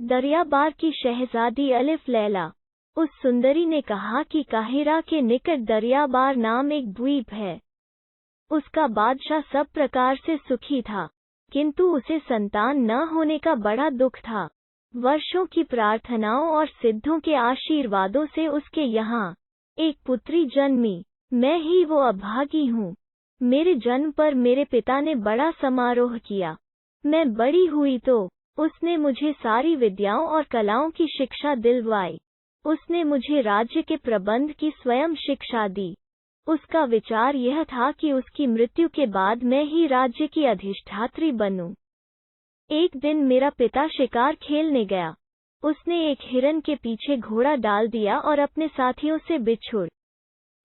दरियाबार की शहजादी अलिफ लैला। उस सुंदरी ने कहा कि काहिरा के निकट दरियाबार नाम एक द्वीप है। उसका बादशाह सब प्रकार से सुखी था, किंतु उसे संतान न होने का बड़ा दुख था। वर्षों की प्रार्थनाओं और सिद्धों के आशीर्वादों से उसके यहाँ एक पुत्री जन्मी। मैं ही वो अभागी हूँ। मेरे जन्म पर मेरे पिता ने बड़ा समारोह किया। मैं बड़ी हुई तो उसने मुझे सारी विद्याओं और कलाओं की शिक्षा दिलवाई। उसने मुझे राज्य के प्रबंध की स्वयं शिक्षा दी। उसका विचार यह था कि उसकी मृत्यु के बाद मैं ही राज्य की अधिष्ठात्री बनूं। एक दिन मेरा पिता शिकार खेलने गया। उसने एक हिरन के पीछे घोड़ा डाल दिया और अपने साथियों से बिछुड़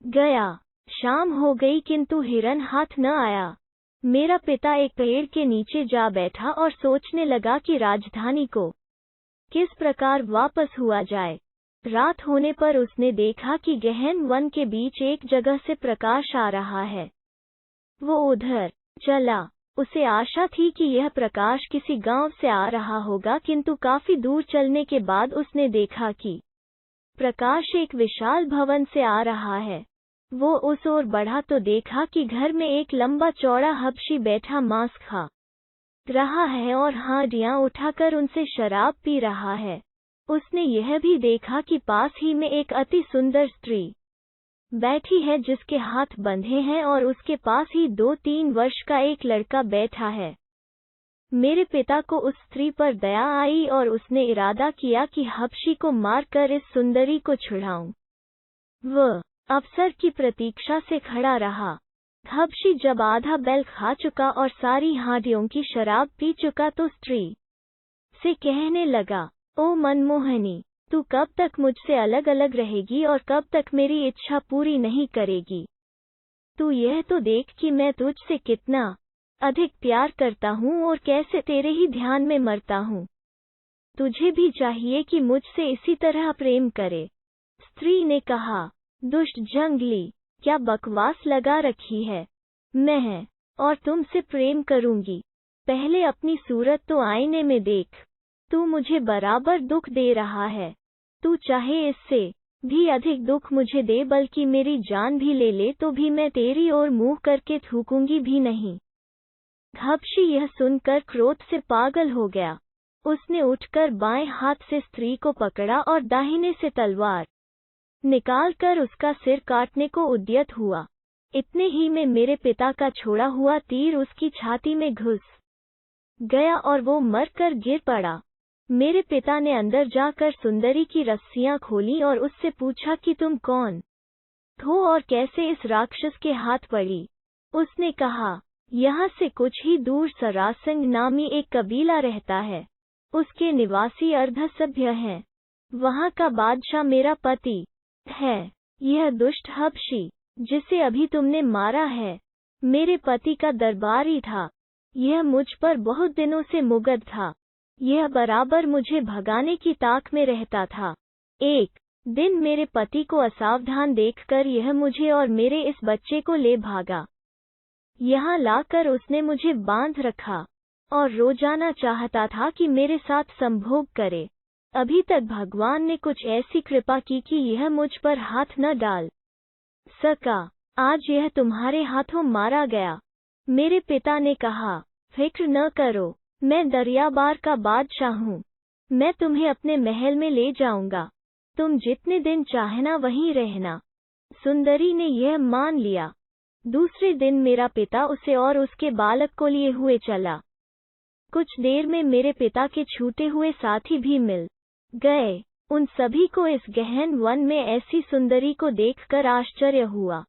गया। शाम हो गई किंतु हिरन हाथ न आया। मेरा पिता एक पेड़ के नीचे जा बैठा और सोचने लगा कि राजधानी को किस प्रकार वापस हुआ जाए। रात होने पर उसने देखा कि गहन वन के बीच एक जगह से प्रकाश आ रहा है। वो उधर चला। उसे आशा थी कि यह प्रकाश किसी गांव से आ रहा होगा, किंतु काफी दूर चलने के बाद उसने देखा कि प्रकाश एक विशाल भवन से आ रहा है। वो उस ओर बढ़ा तो देखा कि घर में एक लंबा चौड़ा हबशी बैठा मांस खा रहा है और हांडियां उठाकर उनसे शराब पी रहा है। उसने यह भी देखा कि पास ही में एक अति सुंदर स्त्री बैठी है जिसके हाथ बंधे हैं और उसके पास ही 2-3 वर्ष का एक लड़का बैठा है। मेरे पिता को उस स्त्री पर दया आई और उसने इरादा किया कि हबशी को मारकर इस सुंदरी को छुड़ाऊं। वह अवसर की प्रतीक्षा से खड़ा रहा। हबशी जब आधा बैल खा चुका और सारी हांडियों की शराब पी चुका तो स्त्री से कहने लगा, ओ मनमोहनी, तू कब तक मुझसे अलग अलग रहेगी और कब तक मेरी इच्छा पूरी नहीं करेगी? तू यह तो देख कि मैं तुझसे कितना अधिक प्यार करता हूँ और कैसे तेरे ही ध्यान में मरता हूँ। तुझे भी चाहिए कि मुझसे इसी तरह प्रेम करे। स्त्री ने कहा, दुष्ट जंगली, क्या बकवास लगा रखी है। मैं और तुमसे प्रेम करूंगी। पहले अपनी सूरत तो आईने में देख। तू मुझे बराबर दुख दे रहा है। तू चाहे इससे भी अधिक दुख मुझे दे, बल्कि मेरी जान भी ले ले, तो भी मैं तेरी ओर मुंह करके थूकूंगी भी नहीं। हबशी यह सुनकर क्रोध से पागल हो गया। उसने उठकर बाएं हाथ से स्त्री को पकड़ा और दाहिने से तलवार निकालकर उसका सिर काटने को उद्यत हुआ। इतने ही में मेरे पिता का छोड़ा हुआ तीर उसकी छाती में घुस गया और वो मरकर गिर पड़ा। मेरे पिता ने अंदर जाकर सुंदरी की रस्सियां खोली और उससे पूछा कि तुम कौन हो और कैसे इस राक्षस के हाथ पड़ी। उसने कहा, यहाँ से कुछ ही दूर सरासिंग नामी एक कबीला रहता है। उसके निवासी अर्धसभ्य हैं। वहाँ का बादशाह मेरा पति है। यह दुष्ट हबशी जिसे अभी तुमने मारा है मेरे पति का दरबारी था। यह मुझ पर बहुत दिनों से मुगध था। यह बराबर मुझे भगाने की ताक में रहता था। एक दिन मेरे पति को असावधान देखकर यह मुझे और मेरे इस बच्चे को ले भागा। यहाँ लाकर उसने मुझे बांध रखा और रोजाना चाहता था कि मेरे साथ संभोग करे। अभी तक भगवान ने कुछ ऐसी कृपा की कि यह मुझ पर हाथ न डाल सका। आज यह तुम्हारे हाथों मारा गया। मेरे पिता ने कहा, फिक्र न करो, मैं दरियाबार का बादशाह हूँ। मैं तुम्हें अपने महल में ले जाऊंगा। तुम जितने दिन चाहना वहीं रहना। सुंदरी ने यह मान लिया। दूसरे दिन मेरा पिता उसे और उसके बालक को लिए हुए चला। कुछ देर में मेरे पिता के छूटे हुए साथी भी मिल गए। उन सभी को इस गहन वन में ऐसी सुंदरी को देखकर आश्चर्य हुआ।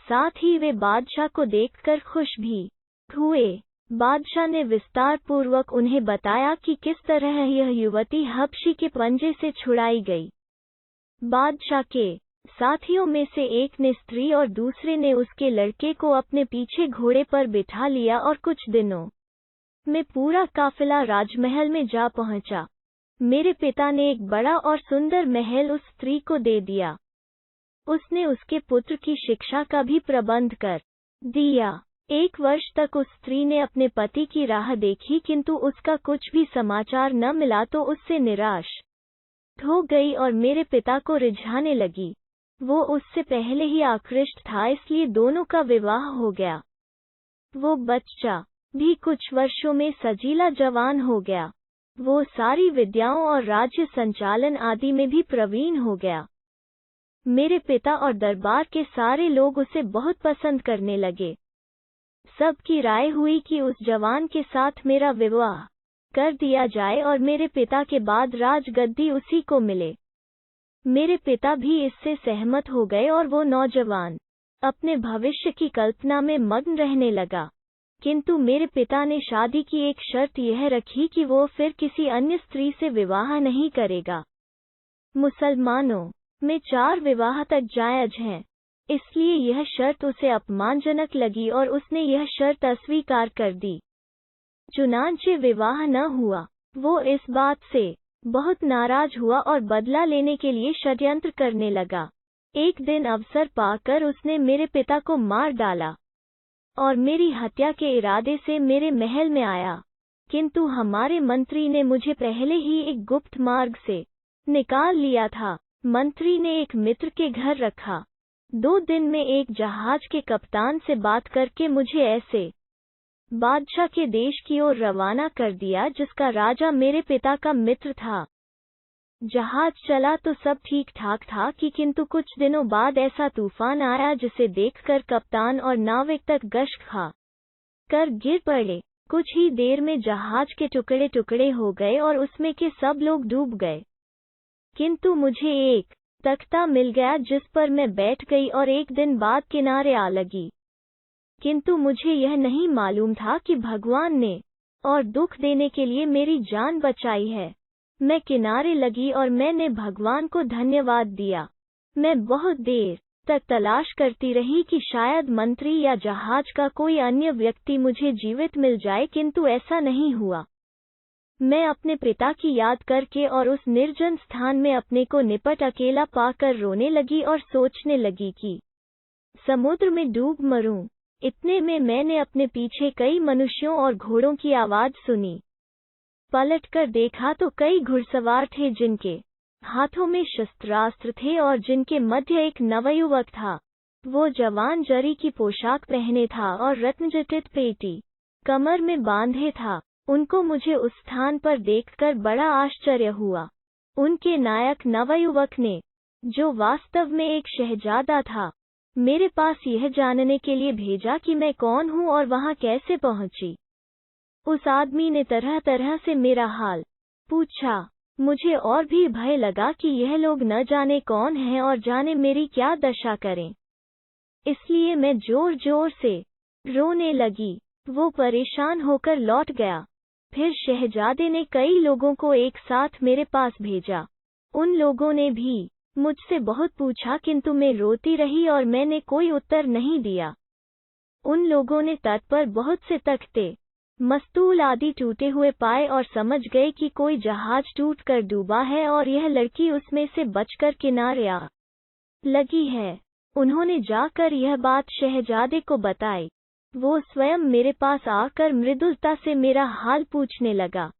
साथ ही वे बादशाह को देखकर खुश भी हुए। बादशाह ने विस्तार पूर्वक उन्हें बताया कि किस तरह यह युवती हबशी के पंजे से छुड़ाई गई। बादशाह के साथियों में से एक ने स्त्री और दूसरे ने उसके लड़के को अपने पीछे घोड़े पर बिठा लिया और कुछ दिनों में पूरा काफिला राजमहल में जा पहुंचा। मेरे पिता ने एक बड़ा और सुंदर महल उस स्त्री को दे दिया। उसने उसके पुत्र की शिक्षा का भी प्रबंध कर दिया। 1 वर्ष तक उस स्त्री ने अपने पति की राह देखी, किंतु उसका कुछ भी समाचार न मिला तो उससे निराश हो गई और मेरे पिता को रिझाने लगी। वो उससे पहले ही आकृष्ट था, इसलिए दोनों का विवाह हो गया। वो बच्चा भी कुछ वर्षों में सजीला जवान हो गया। वो सारी विद्याओं और राज्य संचालन आदि में भी प्रवीण हो गया। मेरे पिता और दरबार के सारे लोग उसे बहुत पसंद करने लगे। सबकी राय हुई कि उस जवान के साथ मेरा विवाह कर दिया जाए और मेरे पिता के बाद राजगद्दी उसी को मिले। मेरे पिता भी इससे सहमत हो गए और वो नौजवान अपने भविष्य की कल्पना में मग्न रहने लगा। किंतु मेरे पिता ने शादी की एक शर्त यह रखी कि वो फिर किसी अन्य स्त्री से विवाह नहीं करेगा। मुसलमानों में 4 विवाह तक जायज हैं, इसलिए यह शर्त उसे अपमानजनक लगी और उसने यह शर्त अस्वीकार कर दी। चुनांचे विवाह न हुआ। वो इस बात से बहुत नाराज हुआ और बदला लेने के लिए षड्यंत्र करने लगा। एक दिन अवसर पाकर उसने मेरे पिता को मार डाला और मेरी हत्या के इरादे से मेरे महल में आया। किंतु हमारे मंत्री ने मुझे पहले ही एक गुप्त मार्ग से निकाल लिया था। मंत्री ने एक मित्र के घर रखा। 2 दिन में एक जहाज के कप्तान से बात करके मुझे ऐसे बादशाह के देश की ओर रवाना कर दिया जिसका राजा मेरे पिता का मित्र था। जहाज चला तो सब ठीक ठाक था किंतु कुछ दिनों बाद ऐसा तूफान आया जिसे देखकर कप्तान और नाविक तक गश खा कर गिर पड़े। कुछ ही देर में जहाज के टुकड़े टुकड़े हो गए और उसमें के सब लोग डूब गए। किंतु मुझे एक तख्ता मिल गया जिस पर मैं बैठ गई और एक दिन बाद किनारे आ लगी। किंतु मुझे यह नहीं मालूम था कि भगवान ने और दुख देने के लिए मेरी जान बचाई है। मैं किनारे लगी और मैंने भगवान को धन्यवाद दिया। मैं बहुत देर तक तलाश करती रही कि शायद मंत्री या जहाज का कोई अन्य व्यक्ति मुझे जीवित मिल जाए, किंतु ऐसा नहीं हुआ। मैं अपने पिता की याद करके और उस निर्जन स्थान में अपने को निपट अकेला पाकर रोने लगी और सोचने लगी कि समुद्र में डूब मरूं। इतने में मैंने अपने पीछे कई मनुष्यों और घोड़ों की आवाज सुनी। पलटकर देखा तो कई घुड़सवार थे जिनके हाथों में शस्त्रास्त्र थे और जिनके मध्य एक नवयुवक था। वो जवान जरी की पोशाक पहने था और रत्नजटित पेटी कमर में बांधे था। उनको मुझे उस स्थान पर देखकर बड़ा आश्चर्य हुआ। उनके नायक नवयुवक ने, जो वास्तव में एक शहजादा था, मेरे पास यह जानने के लिए भेजा कि मैं कौन हूँ और वहाँ कैसे पहुँची। उस आदमी ने तरह तरह से मेरा हाल पूछा। मुझे और भी भय लगा कि यह लोग न जाने कौन हैं और जाने मेरी क्या दशा करें। इसलिए मैं जोर जोर से रोने लगी। वो परेशान होकर लौट गया। फिर शहजादे ने कई लोगों को एक साथ मेरे पास भेजा। उन लोगों ने भी मुझसे बहुत पूछा, किंतु मैं रोती रही और मैंने कोई उत्तर नहीं दिया। उन लोगों ने तट पर बहुत से तख्ते, मस्तूल आदि टूटे हुए पाए और समझ गए कि कोई जहाज टूटकर डूबा है और यह लड़की उसमें से बचकर किनारे आ लगी है। उन्होंने जाकर यह बात शहजादे को बताई। वो स्वयं मेरे पास आकर मृदुलता से मेरा हाल पूछने लगा।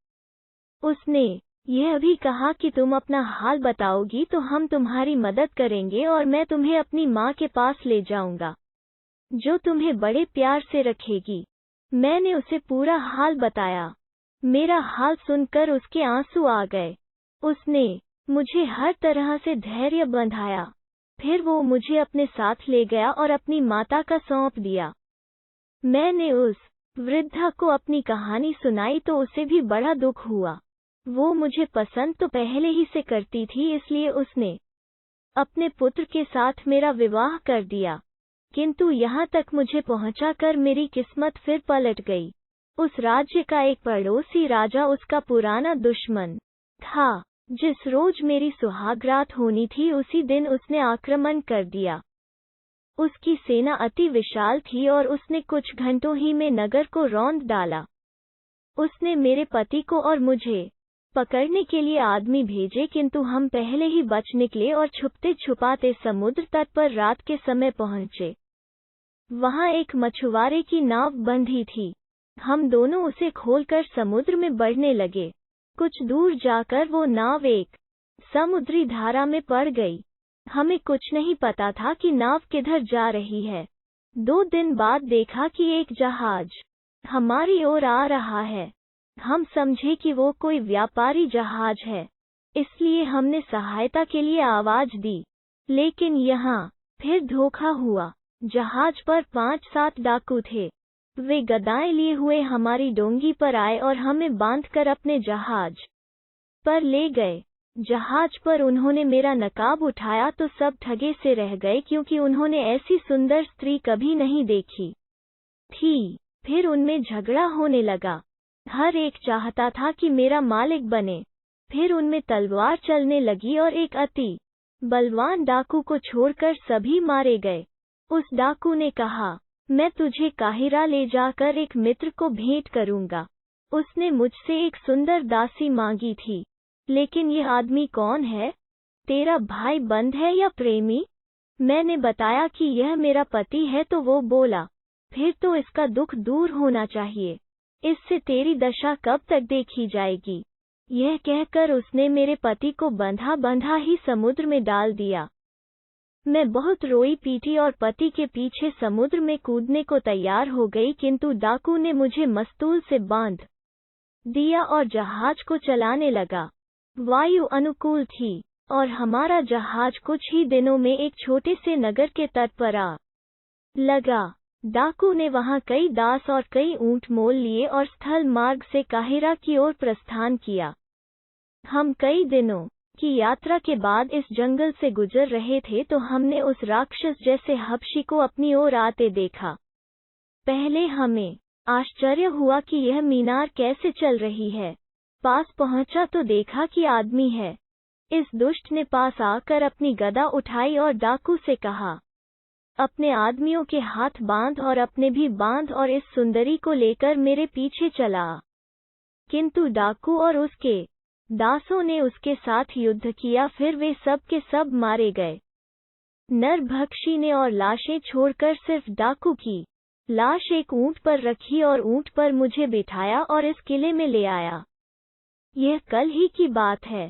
उसने यह भी कहा कि तुम अपना हाल बताओगी तो हम तुम्हारी मदद करेंगे और मैं तुम्हें अपनी माँ के पास ले जाऊंगा, जो तुम्हें बड़े प्यार से रखेगी। मैंने उसे पूरा हाल बताया। मेरा हाल सुनकर उसके आंसू आ गए। उसने मुझे हर तरह से धैर्य बंधाया। फिर वो मुझे अपने साथ ले गया और अपनी माता का सौंप दिया। मैंने उस वृद्धा को अपनी कहानी सुनाई तो उसे भी बड़ा दुख हुआ। वो मुझे पसंद तो पहले ही से करती थी, इसलिए उसने अपने पुत्र के साथ मेरा विवाह कर दिया। किंतु यहाँ तक मुझे पहुँचाकर मेरी किस्मत फिर पलट गई। उस राज्य का एक पड़ोसी राजा उसका पुराना दुश्मन था। जिस रोज मेरी सुहागरात होनी थी उसी दिन उसने आक्रमण कर दिया। उसकी सेना अति विशाल थी और उसने कुछ घंटों ही में नगर को रौंद डाला। उसने मेरे पति को और मुझे पकड़ने के लिए आदमी भेजे, किंतु हम पहले ही बच निकले और छुपते छुपाते समुद्र तट पर रात के समय पहुंचे। वहाँ एक मछुआरे की नाव बंधी थी। हम दोनों उसे खोलकर समुद्र में बढ़ने लगे। कुछ दूर जाकर वो नाव एक समुद्री धारा में पड़ गई। हमें कुछ नहीं पता था कि नाव किधर जा रही है। 2 दिन बाद देखा कि एक जहाज हमारी ओर आ रहा है। हम समझे कि वो कोई व्यापारी जहाज है, इसलिए हमने सहायता के लिए आवाज दी। लेकिन यहाँ फिर धोखा हुआ। जहाज पर 5-7 डाकू थे। वे गदाएं लिए हुए हमारी डोंगी पर आए और हमें बांधकर अपने जहाज पर ले गए। जहाज पर उन्होंने मेरा नकाब उठाया तो सब ठगे से रह गए, क्योंकि उन्होंने ऐसी सुंदर स्त्री कभी नहीं देखी थी। फिर उनमें झगड़ा होने लगा। हर एक चाहता था कि मेरा मालिक बने। फिर उनमें तलवार चलने लगी और एक अति बलवान डाकू को छोड़कर सभी मारे गए। उस डाकू ने कहा, मैं तुझे काहिरा ले जाकर एक मित्र को भेंट करूंगा। उसने मुझसे एक सुंदर दासी मांगी थी। लेकिन यह आदमी कौन है? तेरा भाई बंद है या प्रेमी? मैंने बताया कि यह मेरा पति है तो वो बोला, फिर तो इसका दुख दूर होना चाहिए। इससे तेरी दशा कब तक देखी जाएगी? यह कहकर उसने मेरे पति को बंधा बंधा ही समुद्र में डाल दिया। मैं बहुत रोई पीटी और पति के पीछे समुद्र में कूदने को तैयार हो गई, किंतु डाकू ने मुझे मस्तूल से बांध दिया और जहाज को चलाने लगा। वायु अनुकूल थी और हमारा जहाज कुछ ही दिनों में एक छोटे से नगर के तट पर आ लगा। डाकू ने वहां कई दास और कई ऊंट मोल लिए और स्थल मार्ग से काहिरा की ओर प्रस्थान किया। हम कई दिनों की यात्रा के बाद इस जंगल से गुजर रहे थे तो हमने उस राक्षस जैसे हबशी को अपनी ओर आते देखा। पहले हमें आश्चर्य हुआ कि यह मीनार कैसे चल रही है। पास पहुंचा तो देखा कि आदमी है। इस दुष्ट ने पास आकर अपनी गदा उठाई और डाकू से कहा, अपने आदमियों के हाथ बांध और अपने भी बांध और इस सुंदरी को लेकर मेरे पीछे चला। किंतु डाकू और उसके दासों ने उसके साथ युद्ध किया। फिर वे सब के सब मारे गए। नरभक्षी ने और लाशें छोड़कर सिर्फ डाकू की लाश एक ऊंट पर रखी और ऊंट पर मुझे बिठाया और इस किले में ले आया। यह कल ही की बात है।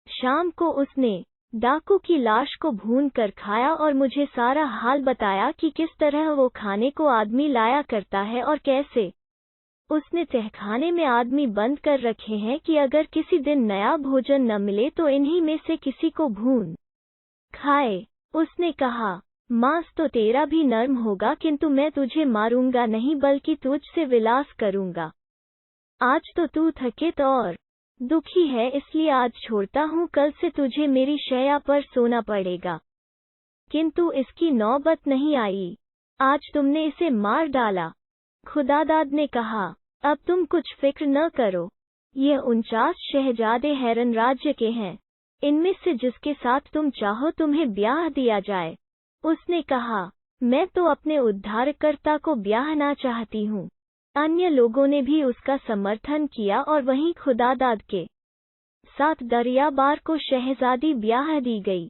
शाम को उसने डाकू की लाश को भून कर खाया और मुझे सारा हाल बताया कि किस तरह वो खाने को आदमी लाया करता है और कैसे उसने तहखाने में आदमी बंद कर रखे हैं कि अगर किसी दिन नया भोजन न मिले तो इन्हीं में से किसी को भून खाए। उसने कहा, मांस तो तेरा भी नर्म होगा, किंतु मैं तुझे मारूंगा नहीं बल्कि तुझसे विलास करूंगा। आज तो तू थकित और दुखी है, इसलिए आज छोड़ता हूँ। कल से तुझे मेरी शैया पर सोना पड़ेगा। किंतु इसकी नौबत नहीं आई। आज तुमने इसे मार डाला। खुदादाद ने कहा, अब तुम कुछ फिक्र न करो। ये 49 शहजादे हैरन राज्य के हैं। इनमें से जिसके साथ तुम चाहो तुम्हें ब्याह दिया जाए। उसने कहा, मैं तो अपने उद्धारकर्ता को ब्याहना चाहती हूँ। अन्य लोगों ने भी उसका समर्थन किया और वहीं खुदादाद के साथ दरियाबार को शहजादी ब्याह दी गई।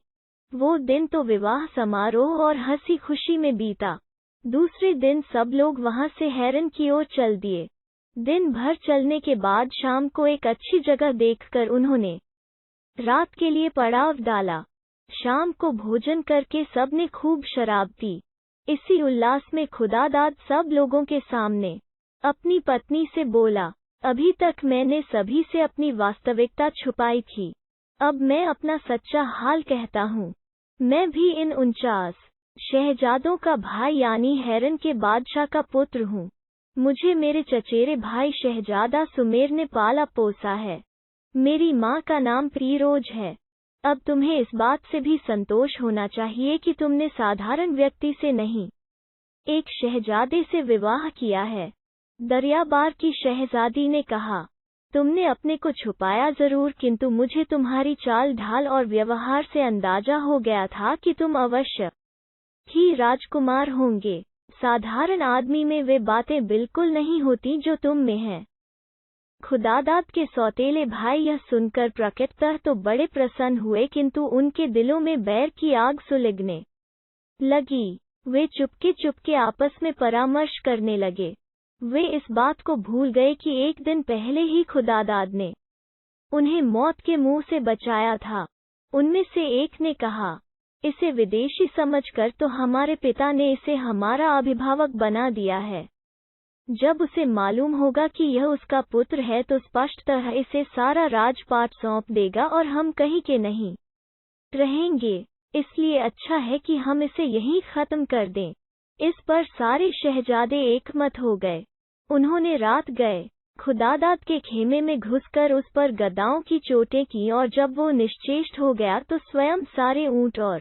वो दिन तो विवाह समारोह और हंसी खुशी में बीता। दूसरे दिन सब लोग वहां से हैरन की ओर चल दिए। दिन भर चलने के बाद शाम को एक अच्छी जगह देखकर उन्होंने रात के लिए पड़ाव डाला। शाम को भोजन करके सबने खूब शराब पी। इसी उल्लास में खुदादाद सब लोगों के सामने अपनी पत्नी से बोला, अभी तक मैंने सभी से अपनी वास्तविकता छुपाई थी। अब मैं अपना सच्चा हाल कहता हूँ। मैं भी इन 49 शहजादों का भाई यानी हैरन के बादशाह का पुत्र हूँ। मुझे मेरे चचेरे भाई शहजादा सुमेर ने पाला पोसा है। मेरी माँ का नाम प्रीरोज है। अब तुम्हें इस बात से भी संतोष होना चाहिए कि तुमने साधारण व्यक्ति से नहीं, एक शहजादे से विवाह किया है। दरियाबार की शहजादी ने कहा, तुमने अपने को छुपाया जरूर, किंतु मुझे तुम्हारी चाल ढाल और व्यवहार से अंदाजा हो गया था कि तुम अवश्य ही राजकुमार होंगे। साधारण आदमी में वे बातें बिल्कुल नहीं होती जो तुम में हैं। खुदादाद के सौतेले भाई यह सुनकर प्रकृततः तो बड़े प्रसन्न हुए, किंतु उनके दिलों में बैर की आग सुलगने लगी। वे चुपके चुपके आपस में परामर्श करने लगे। वे इस बात को भूल गए कि एक दिन पहले ही खुदादाद ने उन्हें मौत के मुंह से बचाया था। उनमें से एक ने कहा, इसे विदेशी समझकर तो हमारे पिता ने इसे हमारा अभिभावक बना दिया है। जब उसे मालूम होगा कि यह उसका पुत्र है तो स्पष्टतः इसे सारा राजपाट सौंप देगा और हम कहीं के नहीं रहेंगे। इसलिए अच्छा है कि हम इसे यहीं खत्म कर दें। इस पर सारे शहजादे एकमत हो गए। उन्होंने रात गए खुदादाद के खेमे में घुसकर उस पर गदाओं की चोटें की और जब वो निश्चेष्ट हो गया तो स्वयं सारे ऊंट और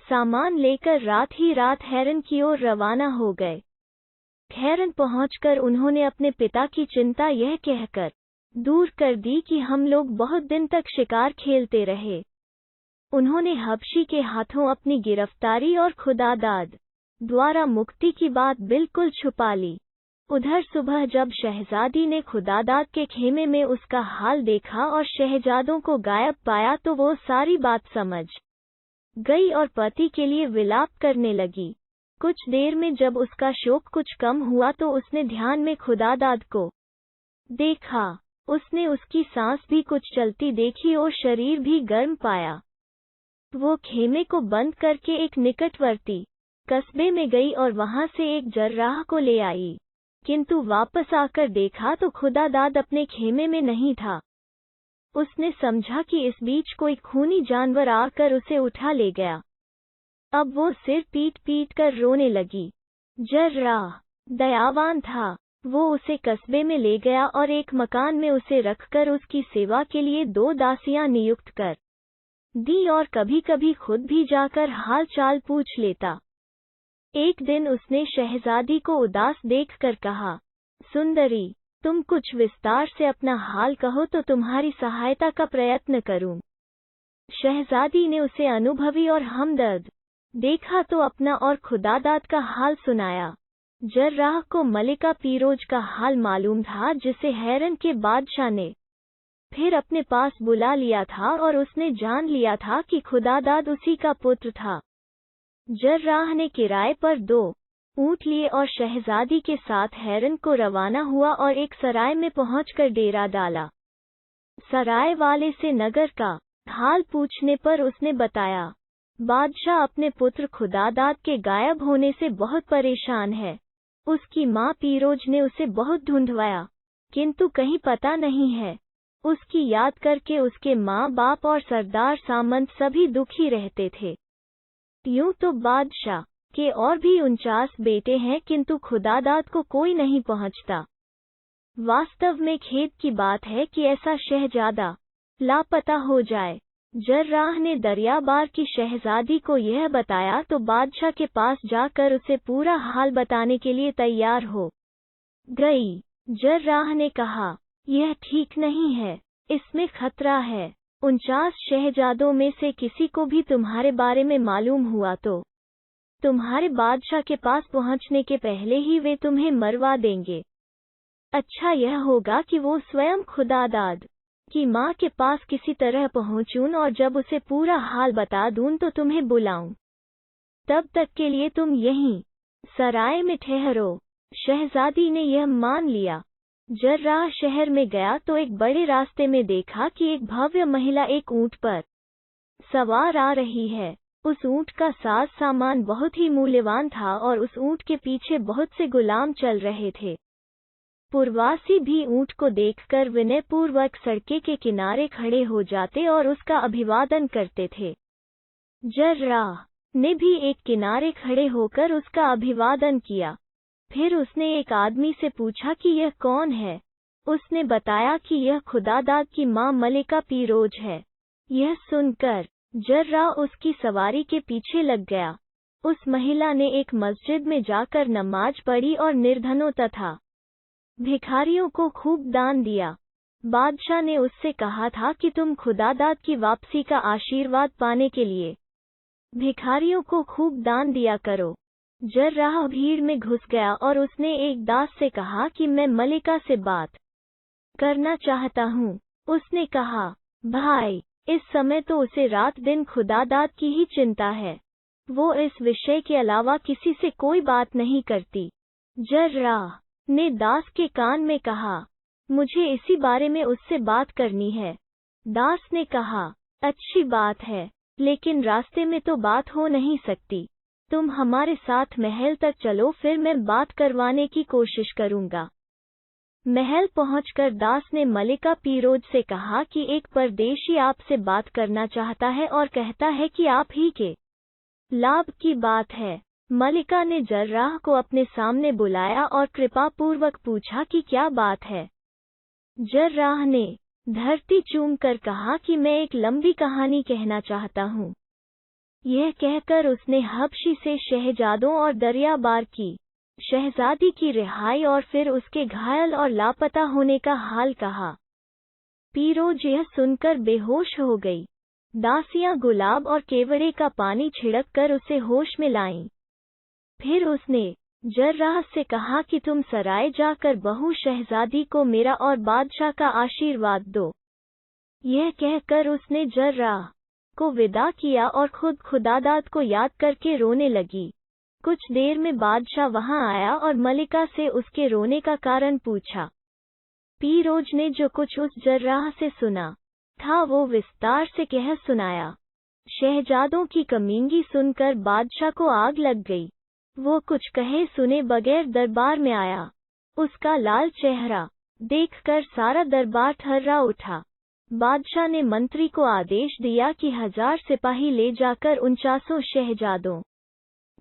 सामान लेकर रात ही रात हैरन की ओर रवाना हो गए। हैरन पहुंचकर उन्होंने अपने पिता की चिंता यह कहकर दूर कर दी कि हम लोग बहुत दिन तक शिकार खेलते रहे। उन्होंने हबशी के हाथों अपनी गिरफ्तारी और खुदादाद द्वारा मुक्ति की बात बिल्कुल छुपा ली। उधर सुबह जब शहजादी ने खुदादाद के खेमे में उसका हाल देखा और शहजादों को गायब पाया तो वो सारी बात समझ गई और पति के लिए विलाप करने लगी। कुछ देर में जब उसका शोक कुछ कम हुआ तो उसने ध्यान में खुदादाद को देखा। उसने उसकी सांस भी कुछ चलती देखी और शरीर भी गर्म पाया। वो खेमे को बंद करके एक निकटवर्ती कस्बे में गई और वहां से एक जर्राह को ले आई, किंतु वापस आकर देखा तो खुदादाद अपने खेमे में नहीं था। उसने समझा कि इस बीच कोई खूनी जानवर आकर उसे उठा ले गया। अब वो सिर पीट पीट कर रोने लगी। जर्राह दयावान था। वो उसे कस्बे में ले गया और एक मकान में उसे रखकर उसकी सेवा के लिए 2 दासियां नियुक्त कर दी और कभी कभी खुद भी जाकर हाल चाल पूछ लेता। एक दिन उसने शहजादी को उदास देखकर कहा, सुंदरी, तुम कुछ विस्तार से अपना हाल कहो तो तुम्हारी सहायता का प्रयत्न करूं। शहजादी ने उसे अनुभवी और हमदर्द देखा तो अपना और खुदादाद का हाल सुनाया। जर्राह को मलिका पीरोज का हाल मालूम था जिसे हैरन के बादशाह ने फिर अपने पास बुला लिया था और उसने जान लिया था कि खुदादाद उसी का पुत्र था। जर्राह ने किराए पर 2 ऊंट लिए और शहजादी के साथ हैरन को रवाना हुआ और एक सराय में पहुंचकर डेरा डाला। सराय वाले से नगर का हाल पूछने पर उसने बताया, बादशाह अपने पुत्र खुदादाद के गायब होने से बहुत परेशान है। उसकी माँ पीरोज ने उसे बहुत ढूंढवाया, किंतु कहीं पता नहीं है। उसकी याद करके उसके माँ बाप और सरदार सामंत सभी दुखी रहते थे। यूं तो बादशाह के और भी 49 बेटे हैं किंतु खुदादाद को कोई नहीं पहुंचता। वास्तव में खेद की बात है कि ऐसा शहजादा लापता हो जाए। जर्राह ने दरियाबार की शहजादी को यह बताया तो बादशाह के पास जाकर उसे पूरा हाल बताने के लिए तैयार हो गई। जर्राह ने कहा, यह ठीक नहीं है, इसमें खतरा है। 49 शहजादों में से किसी को भी तुम्हारे बारे में मालूम हुआ तो तुम्हारे बादशाह के पास पहुंचने के पहले ही वे तुम्हें मरवा देंगे। अच्छा यह होगा कि वो स्वयं खुदादाद की माँ के पास किसी तरह पहुंचूं और जब उसे पूरा हाल बता दूं तो तुम्हें बुलाऊं। तब तक के लिए तुम यहीं सराय में ठहरो। शहजादी ने यह मान लिया। जर्राह शहर में गया तो एक बड़े रास्ते में देखा कि एक भव्य महिला एक ऊंट पर सवार आ रही है। उस ऊंट का साज सामान बहुत ही मूल्यवान था और उस ऊंट के पीछे बहुत से गुलाम चल रहे थे। पुरवासी भी ऊंट को देखकर विनयपूर्वक सड़के के किनारे खड़े हो जाते और उसका अभिवादन करते थे। जर्राह ने भी एक किनारे खड़े होकर उसका अभिवादन किया। फिर उसने एक आदमी से पूछा कि यह कौन है। उसने बताया कि यह खुदादाद की माँ मलिका पीरोज है। यह सुनकर जर्राह उसकी सवारी के पीछे लग गया। उस महिला ने एक मस्जिद में जाकर नमाज पढ़ी और निर्धनों तथा भिखारियों को खूब दान दिया। बादशाह ने उससे कहा था कि तुम खुदादाद की वापसी का आशीर्वाद पाने के लिए भिखारियों को खूब दान दिया करो। जर्राह भीड़ में घुस गया और उसने एक दास से कहा कि मैं मलिका से बात करना चाहता हूँ। उसने कहा, भाई, इस समय तो उसे रात दिन खुदादाद की ही चिंता है। वो इस विषय के अलावा किसी से कोई बात नहीं करती। जर्राह ने दास के कान में कहा, मुझे इसी बारे में उससे बात करनी है। दास ने कहा, अच्छी बात है, लेकिन रास्ते में तो बात हो नहीं सकती। तुम हमारे साथ महल तक चलो, फिर मैं बात करवाने की कोशिश करूंगा। महल पहुंचकर दास ने मलिका पीरोज से कहा कि एक परदेशी आपसे बात करना चाहता है और कहता है कि आप ही के लाभ की बात है। मलिका ने जर्राह को अपने सामने बुलाया और कृपापूर्वक पूछा कि क्या बात है। जर्राह ने धरती चूमकर कहा कि मैं एक लंबी कहानी कहना चाहता हूँ। यह कहकर उसने हबशी से शहजादों और दरियाबार की शहजादी की रिहाई और फिर उसके घायल और लापता होने का हाल कहा। पीरोज यह सुनकर बेहोश हो गई। दासियां गुलाब और केवड़े का पानी छिड़क कर उसे होश में लाईं। फिर उसने जर्राह से कहा कि तुम सराय जाकर बहू शहजादी को मेरा और बादशाह का आशीर्वाद दो। यह कहकर उसने जर्राह को विदा किया और खुद खुदादाद को याद करके रोने लगी। कुछ देर में बादशाह वहां आया और मलिका से उसके रोने का कारण पूछा। पीरोज ने जो कुछ उस जर्राह से सुना था वो विस्तार से कह सुनाया। शहजादों की कमींगी सुनकर बादशाह को आग लग गई। वो कुछ कहे सुने बगैर दरबार में आया। उसका लाल चेहरा देखकर सारा दरबार थर्रा उठा। बादशाह ने मंत्री को आदेश दिया कि 1000 सिपाही ले जाकर 49 शहजादों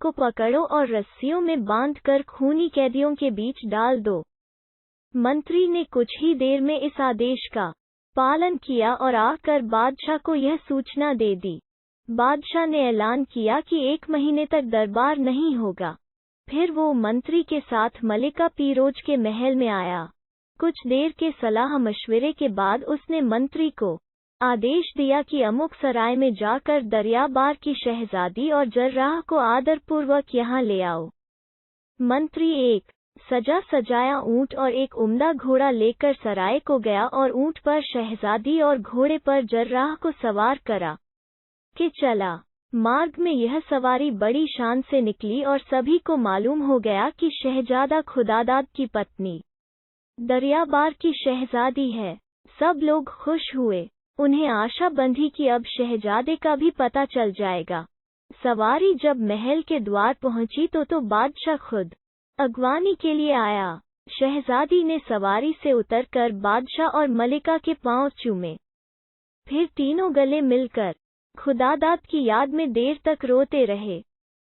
को पकड़ो और रस्सियों में बांधकर खूनी कैदियों के बीच डाल दो। मंत्री ने कुछ ही देर में इस आदेश का पालन किया और आकर बादशाह को यह सूचना दे दी। बादशाह ने ऐलान किया कि 1 महीने तक दरबार नहीं होगा। फिर वो मंत्री के साथ मलिका पीरोज के महल में आया। कुछ देर के सलाह मशवरे के बाद उसने मंत्री को आदेश दिया कि अमुक सराय में जाकर दरियाबार की शहजादी और जर्राह को आदरपूर्वक यहाँ ले आओ। मंत्री एक सजा सजाया ऊंट और एक उम्दा घोड़ा लेकर सराय को गया और ऊंट पर शहजादी और घोड़े पर जर्राह को सवार करा के चला। मार्ग में यह सवारी बड़ी शान से निकली और सभी को मालूम हो गया कि शहजादा खुदादाद की पत्नी दरियाबार की शहजादी है। सब लोग खुश हुए। उन्हें आशा बंधी कि अब शहजादे का भी पता चल जाएगा। सवारी जब महल के द्वार पहुंची तो बादशाह खुद अगवानी के लिए आया। शहजादी ने सवारी से उतरकर बादशाह और मलिका के पांव चूमे। फिर तीनों गले मिलकर खुदादाद की याद में देर तक रोते रहे।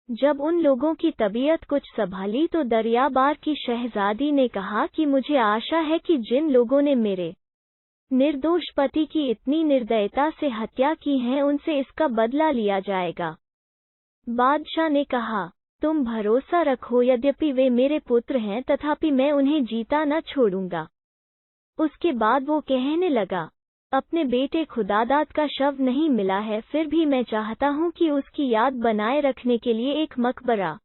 जब उन लोगों की तबीयत कुछ संभाली तो दरियाबार की शहजादी ने कहा कि मुझे आशा है कि जिन लोगों ने मेरे निर्दोष पति की इतनी निर्दयता से हत्या की है उनसे इसका बदला लिया जाएगा। बादशाह ने कहा, तुम भरोसा रखो, यद्यपि वे मेरे पुत्र हैं तथापि मैं उन्हें जीता न छोड़ूंगा। उसके बाद वो कहने लगा, अपने बेटे खुदादाद का शव नहीं मिला है, फिर भी मैं चाहता हूँ कि उसकी याद बनाए रखने के लिए एक मकबरा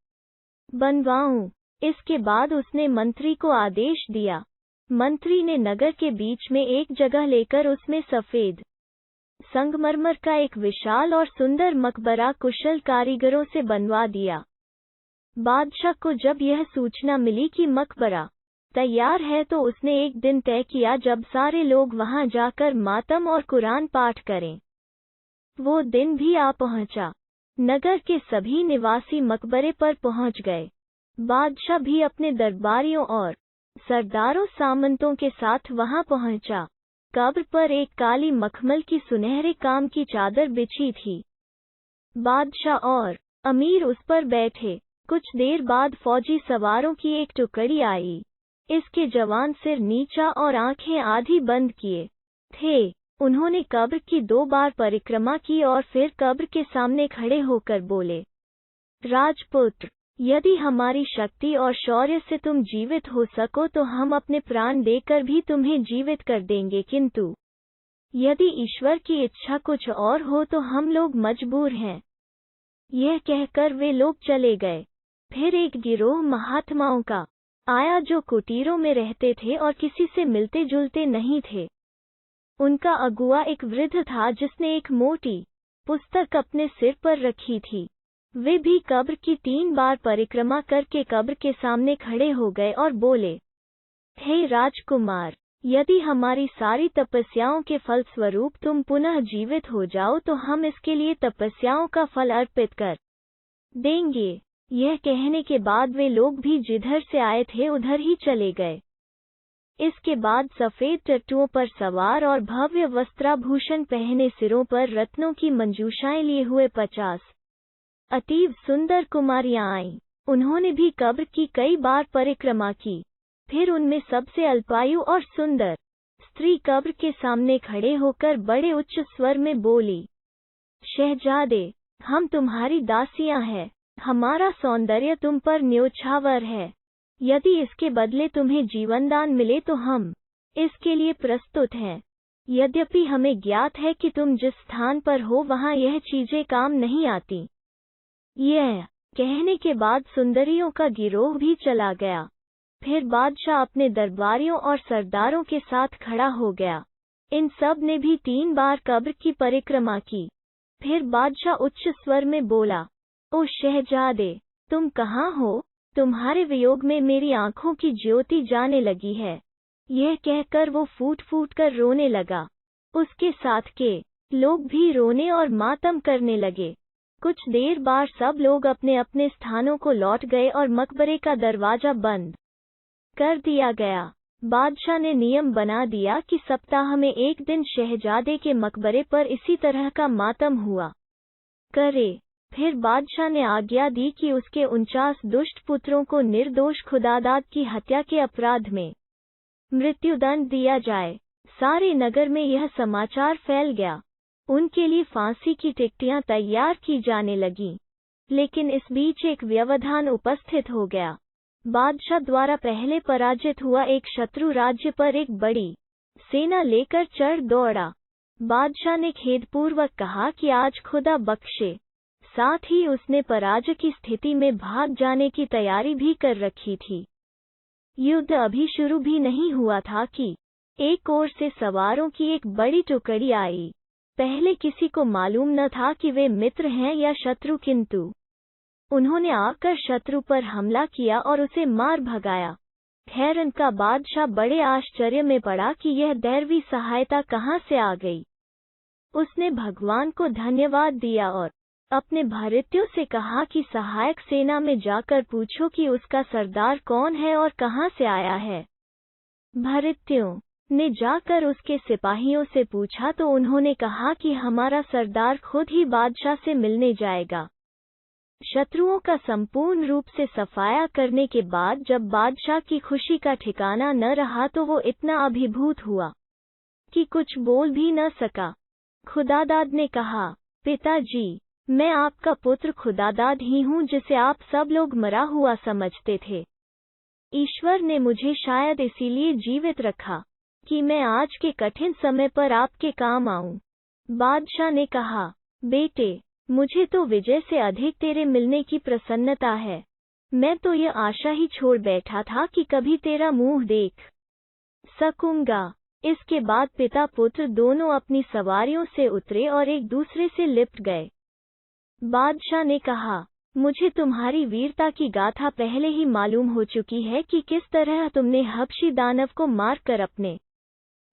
बनवाऊं। इसके बाद उसने मंत्री को आदेश दिया। मंत्री ने नगर के बीच में एक जगह लेकर उसमें सफेद संगमरमर का एक विशाल और सुंदर मकबरा कुशल कारीगरों से बनवा दिया। बादशाह को जब यह सूचना मिली कि मकबरा तैयार है तो उसने एक दिन तय किया जब सारे लोग वहां जाकर मातम और कुरान पाठ करें। वो दिन भी आ पहुंचा। नगर के सभी निवासी मकबरे पर पहुंच गए। बादशाह भी अपने दरबारियों और सरदारों सामंतों के साथ वहां पहुंचा। कब्र पर एक काली मखमल की सुनहरे काम की चादर बिछी थी। बादशाह और अमीर उस पर बैठे। कुछ देर बाद फौजी सवारों की एक टुकड़ी आई। इसके जवान सिर नीचा और आंखें आधी बंद किए थे। उन्होंने कब्र की 2 बार परिक्रमा की और फिर कब्र के सामने खड़े होकर बोले, राजपुत्र, यदि हमारी शक्ति और शौर्य से तुम जीवित हो सको तो हम अपने प्राण देकर भी तुम्हें जीवित कर देंगे, किंतु यदि ईश्वर की इच्छा कुछ और हो तो हम लोग मजबूर हैं। यह कहकर वे लोग चले गए। फिर एक गिरोह महात्माओं का आया जो कुटीरों में रहते थे और किसी से मिलते जुलते नहीं थे। उनका अगुआ एक वृद्ध था जिसने एक मोटी पुस्तक अपने सिर पर रखी थी। वे भी कब्र की 3 बार परिक्रमा करके कब्र के सामने खड़े हो गए और बोले, हे राजकुमार, यदि हमारी सारी तपस्याओं के फलस्वरूप तुम पुनः जीवित हो जाओ तो हम इसके लिए तपस्याओं का फल अर्पित कर देंगे। यह कहने के बाद वे लोग भी जिधर से आए थे उधर ही चले गए। इसके बाद सफेद टट्टुओं पर सवार और भव्य वस्त्राभूषण पहने सिरों पर रत्नों की मंजूषाएं लिए हुए 50 अतीव सुंदर कुमारियां आईं। उन्होंने भी कब्र की कई बार परिक्रमा की। फिर उनमें सबसे अल्पायु और सुंदर स्त्री कब्र के सामने खड़े होकर बड़े उच्च स्वर में बोली, शहजादे, हम तुम्हारी दासियां हैं। हमारा सौंदर्य तुम पर न्योछावर है। यदि इसके बदले तुम्हें जीवनदान मिले तो हम इसके लिए प्रस्तुत हैं। यद्यपि हमें ज्ञात है कि तुम जिस स्थान पर हो वहां यह चीजें काम नहीं आती। यह कहने के बाद सुंदरियों का गिरोह भी चला गया। फिर बादशाह अपने दरबारियों और सरदारों के साथ खड़ा हो गया। इन सब ने भी 3 बार कब्र की परिक्रमा की। फिर बादशाह उच्च स्वर में बोला, ओ शहजादे, तुम कहाँ हो? तुम्हारे वियोग में मेरी आंखों की ज्योति जाने लगी है। यह कहकर वो फूट फूट कर रोने लगा। उसके साथ के लोग भी रोने और मातम करने लगे। कुछ देर बाद सब लोग अपने अपने स्थानों को लौट गए और मकबरे का दरवाजा बंद कर दिया गया। बादशाह ने नियम बना दिया कि सप्ताह में एक दिन शहजादे के मकबरे पर इसी तरह का मातम हुआ करे। फिर बादशाह ने आज्ञा दी कि उसके 49 दुष्ट पुत्रों को निर्दोष खुदादाद की हत्या के अपराध में मृत्युदंड दिया जाए। सारे नगर में यह समाचार फैल गया। उनके लिए फांसी की टिकटियां तैयार की जाने लगीं। लेकिन इस बीच एक व्यवधान उपस्थित हो गया। बादशाह द्वारा पहले पराजित हुआ एक शत्रु राज्य पर एक बड़ी सेना लेकर चढ़ दौड़ा। बादशाह ने खेदपूर्वक कहा कि आज खुदा बख्शे। साथ ही उसने पराजय की स्थिति में भाग जाने की तैयारी भी कर रखी थी। युद्ध अभी शुरू भी नहीं हुआ था कि एक ओर से सवारों की एक बड़ी टुकड़ी आई। पहले किसी को मालूम न था कि वे मित्र हैं या शत्रु, किंतु उन्होंने आकर शत्रु पर हमला किया और उसे मार भगाया। हैरान का बादशाह बड़े आश्चर्य में पड़ा कि यह दैवी सहायता कहाँ से आ गई। उसने भगवान को धन्यवाद दिया और अपने भृत्यों से कहा कि सहायक सेना में जाकर पूछो कि उसका सरदार कौन है और कहाँ से आया है। भृत्यों ने जाकर उसके सिपाहियों से पूछा तो उन्होंने कहा कि हमारा सरदार खुद ही बादशाह से मिलने जाएगा। शत्रुओं का संपूर्ण रूप से सफाया करने के बाद जब बादशाह की खुशी का ठिकाना न रहा तो वो इतना अभिभूत हुआ कि कुछ बोल भी न सका। खुदादाद ने कहा, पिताजी, मैं आपका पुत्र खुदादाद ही हूँ जिसे आप सब लोग मरा हुआ समझते थे। ईश्वर ने मुझे शायद इसीलिए जीवित रखा कि मैं आज के कठिन समय पर आपके काम आऊं। बादशाह ने कहा, बेटे, मुझे तो विजय से अधिक तेरे मिलने की प्रसन्नता है। मैं तो यह आशा ही छोड़ बैठा था कि कभी तेरा मुंह देख सकूंगा। इसके बाद पिता पुत्र दोनों अपनी सवारियों से उतरे और एक दूसरे से लिपट गए। बादशाह ने कहा, मुझे तुम्हारी वीरता की गाथा पहले ही मालूम हो चुकी है कि किस तरह तुमने हबशी दानव को मारकर अपने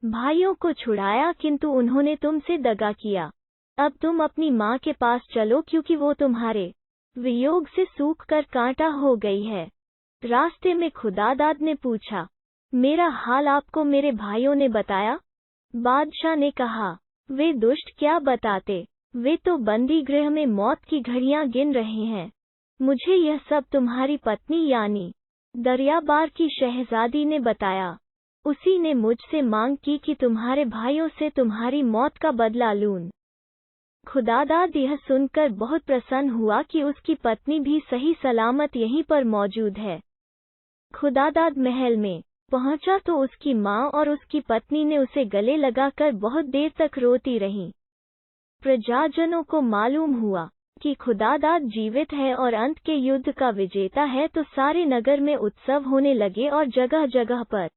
भाइयों को छुड़ाया, किंतु उन्होंने तुमसे दगा किया। अब तुम अपनी माँ के पास चलो क्योंकि वो तुम्हारे वियोग से सूख कर कांटा हो गई है। रास्ते में खुदादाद ने पूछा, मेरा हाल आपको मेरे भाइयों ने बताया? बादशाह ने कहा, वे दुष्ट क्या बताते, वे तो बंदी गृह में मौत की घड़ियां गिन रहे हैं। मुझे यह सब तुम्हारी पत्नी यानी दरियाबार की शहजादी ने बताया। उसी ने मुझसे मांग की कि तुम्हारे भाइयों से तुम्हारी मौत का बदला लूं। खुदादाद यह सुनकर बहुत प्रसन्न हुआ कि उसकी पत्नी भी सही सलामत यहीं पर मौजूद है। खुदादाद महल में पहुंचा तो उसकी माँ और उसकी पत्नी ने उसे गले लगाकर बहुत देर तक रोती रहीं। प्रजाजनों को मालूम हुआ कि खुदादाद जीवित है और अंत के युद्ध का विजेता है तो सारे नगर में उत्सव होने लगे और जगह जगह पर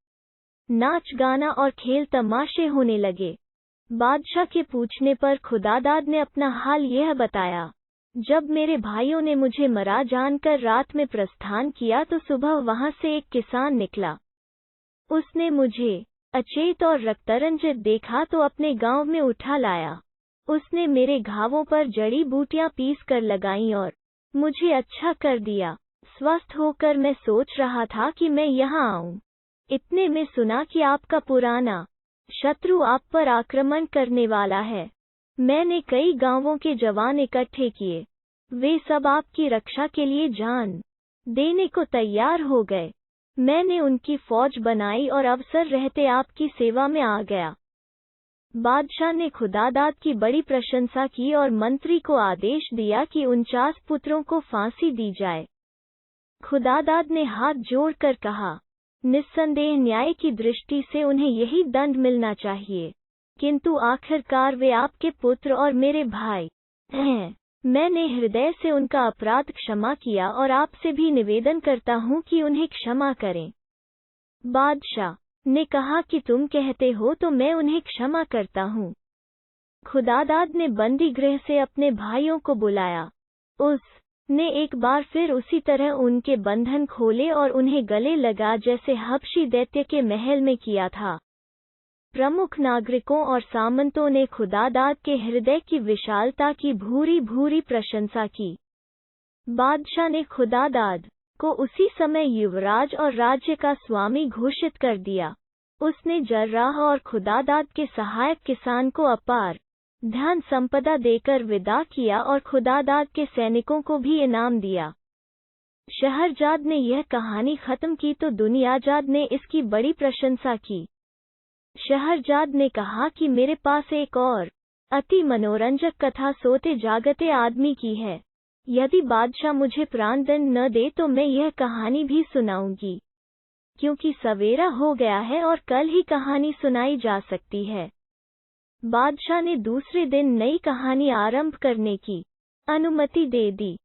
नाच गाना और खेल तमाशे होने लगे। बादशाह के पूछने पर खुदादाद ने अपना हाल यह बताया। जब मेरे भाइयों ने मुझे मरा जानकर रात में प्रस्थान किया तो सुबह वहां से एक किसान निकला। उसने मुझे अचेत और रक्तरंजित देखा तो अपने गांव में उठा लाया। उसने मेरे घावों पर जड़ी बूटियां पीस कर लगाईं और मुझे अच्छा कर दिया। स्वस्थ होकर मैं सोच रहा था कि मैं यहाँ आऊं। इतने में सुना कि आपका पुराना शत्रु आप पर आक्रमण करने वाला है। मैंने कई गांवों के जवान इकट्ठे किए। वे सब आपकी रक्षा के लिए जान देने को तैयार हो गए। मैंने उनकी फौज बनाई और अवसर रहते आपकी सेवा में आ गया। बादशाह ने खुदादाद की बड़ी प्रशंसा की और मंत्री को आदेश दिया कि 49 पुत्रों को फांसी दी जाए। खुदादाद ने हाथ जोड़कर कहा, निस्संदेह न्याय की दृष्टि से उन्हें यही दंड मिलना चाहिए, किंतु आखिरकार वे आपके पुत्र और मेरे भाई हैं। मैंने हृदय से उनका अपराध क्षमा किया और आपसे भी निवेदन करता हूँ कि उन्हें क्षमा करें। बादशाह ने कहा कि तुम कहते हो तो मैं उन्हें क्षमा करता हूँ। खुदादाद ने बंदी गृह से अपने भाइयों को बुलाया। उसने एक बार फिर उसी तरह उनके बंधन खोले और उन्हें गले लगा जैसे हबशी दैत्य के महल में किया था। प्रमुख नागरिकों और सामंतों ने खुदादाद के हृदय की विशालता की भूरी भूरी प्रशंसा की। बादशाह ने खुदादाद को उसी समय युवराज और राज्य का स्वामी घोषित कर दिया। उसने जर्राह और खुदादाद के सहायक किसान को अपार धन संपदा देकर विदा किया और खुदादाद के सैनिकों को भी इनाम दिया। शहरजाद ने यह कहानी खत्म की तो दुनियाजाद ने इसकी बड़ी प्रशंसा की। शहरजाद ने कहा कि मेरे पास एक और अति मनोरंजक कथा सोते जागते आदमी की है। यदि बादशाह मुझे प्राणदंड न दे तो मैं यह कहानी भी सुनाऊंगी, क्योंकि सवेरा हो गया है और कल ही कहानी सुनाई जा सकती है। बादशाह ने दूसरे दिन नई कहानी आरंभ करने की अनुमति दे दी।